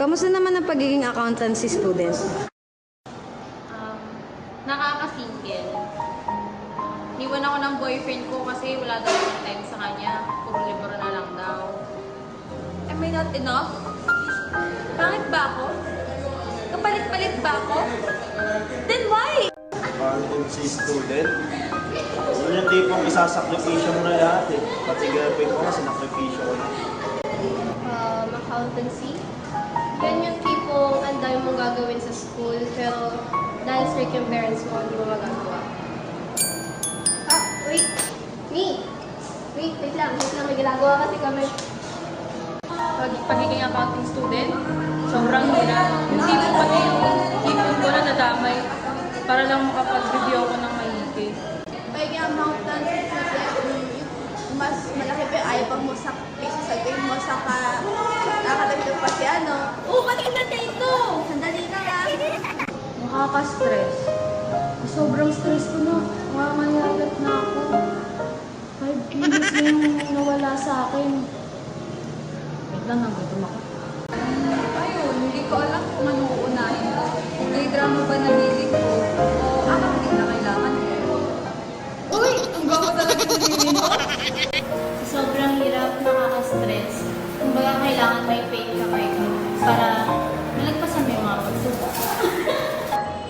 Kamusta naman ang pagiging accountancy student? Nakaka-single. Niwan ako ng boyfriend ko kasi wala daw akong time sa kanya. Puro libro na lang daw. Am I not enough? Pangit ba ako? Kapalit-palit ba ako? Then why? Accountancy student? Yun yung tipong isasakripisyo mo na lahat eh. Pati girlfriend ko nga, sinakripisyo ko na. Accountancy. Yan yung tipong ang dami mong gagawin sa school, pero dahil strict yung parents mo, hindi mo magagawa. Wait! Wait lang. May ginagawa kasi kami. Pagiging accounting student, sobrang hirap. Yung tipo pati yung ipon ko na nadamay para lang makapag-review ako ng maigi. Pagiging accountant, mas malaki pa yung iPhone mo sa sasabihin mo sa nakakatagdag pa si ano. Ba't ka dito? Sandali ka lang. Nakaka-stress. Sobrang stress ko na. Nangangayagat na ako. 5 kilos na yung nawala sa akin. Wait lang, nagutom ako. Ayun, hindi ko alam kung ano uunahin ko. K-drama ba nahilig ko? O accounting na kailangan ko? Uy! Ang gwapo talaga ng feeling ko! Sobrang hirap, nakaka-stress. Kumbaga kailangan may faith ka kayo para malagpasan mo yung mga pagsubok.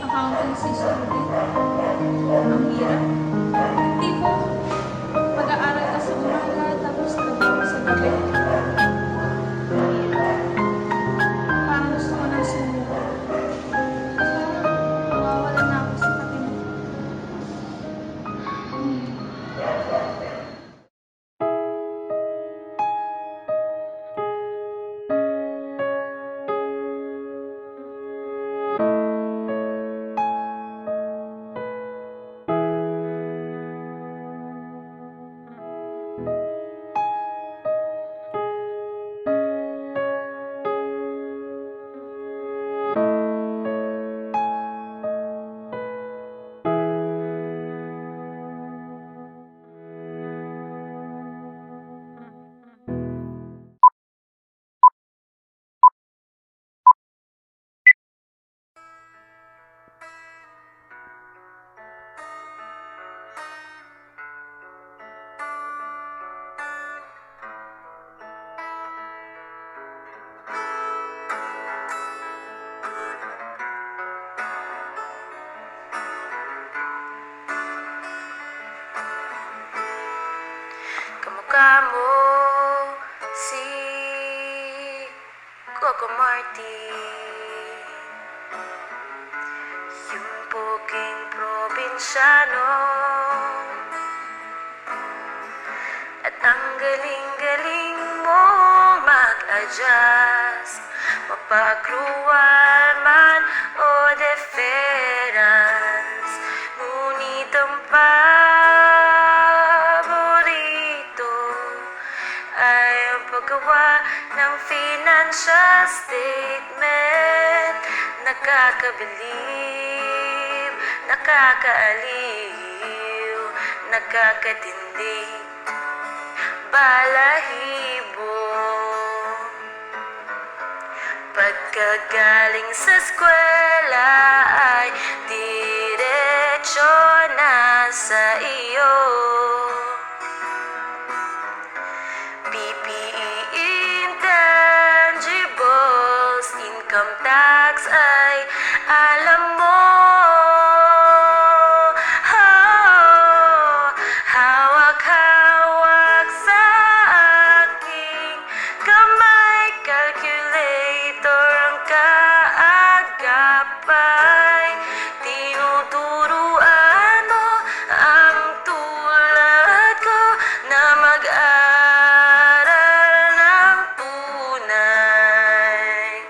Accountancy student. Ang hirap. Hindi po. Pag-aaral ka sa umaga, tapos trabaho sa gabi. Parang gusto ko nang sumuko. Nawawala na ako sa katin. Kamukha mo si Coco Martin, yung poging probinsyano, at ang galing-galing mo mag-adjust, mapagruan man o deference, ngunit ang paggawa ng financial statement. Nakakabilib, nakakaaliw, nakakatindi, balahibo. Pagkagaling sa eskwela ay diretso na sa iyo. PPE intangibles, income tax ay alam mo. Hawak-hawak sa aking kamay, calculator ang kaagapay. Tinuturuan mo ang tulad ko na mag-aral ng tunay.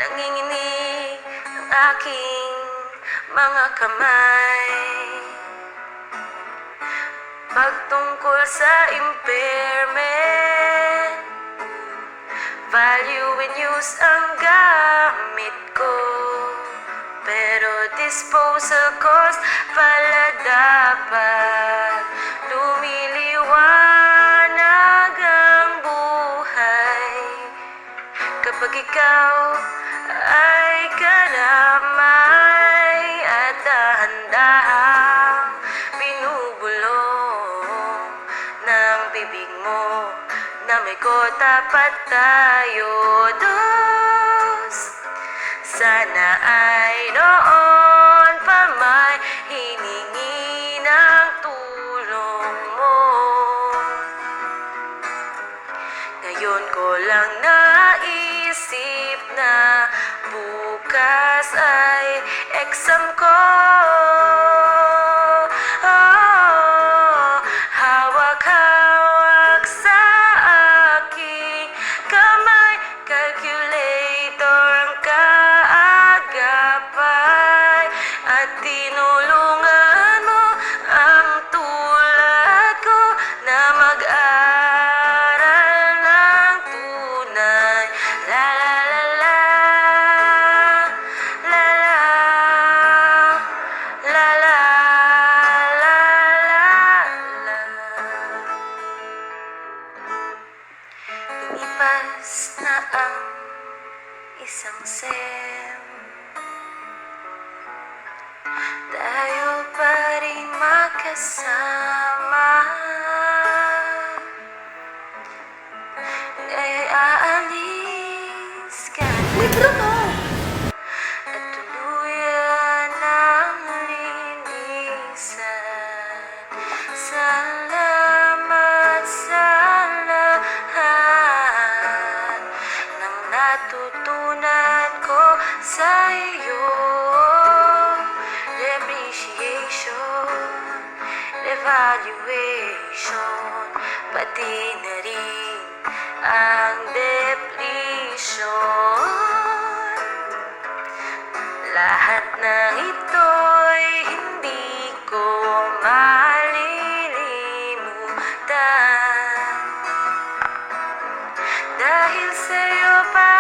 Nanginginig ang aking mga kamay pagtungkol sa impairment. Value and use ang gamit ko, pero disposal cost pala dapat. Lumiliwanag ang buhay kapag ikaw ay karamay at dahan-dahang binubulong ng bibig mo na may kota pa tayo dos. Sana ay noon pa may hiningi ng tulong mo. Ngayon ko lang naisip na bukas ay exam ko. Hawak-hawak sa aking kamay, calculator ang kaagapay, at tinulungan mo ang tulad ko na mag-aral ng tunay. La la la la, la la, la la, la la. Lumipas na ang isang sem, tayo pa rin magkasama. Ngayon'y aalis ka na at tuluyan ang linisan. Salamat sa lahat ng natutunan ko sa iyo. Depreciation, evaluation, pati na rin ang depletion. Lahat ng ito'y hindi ko malilimutan. Dahil sa'yo pa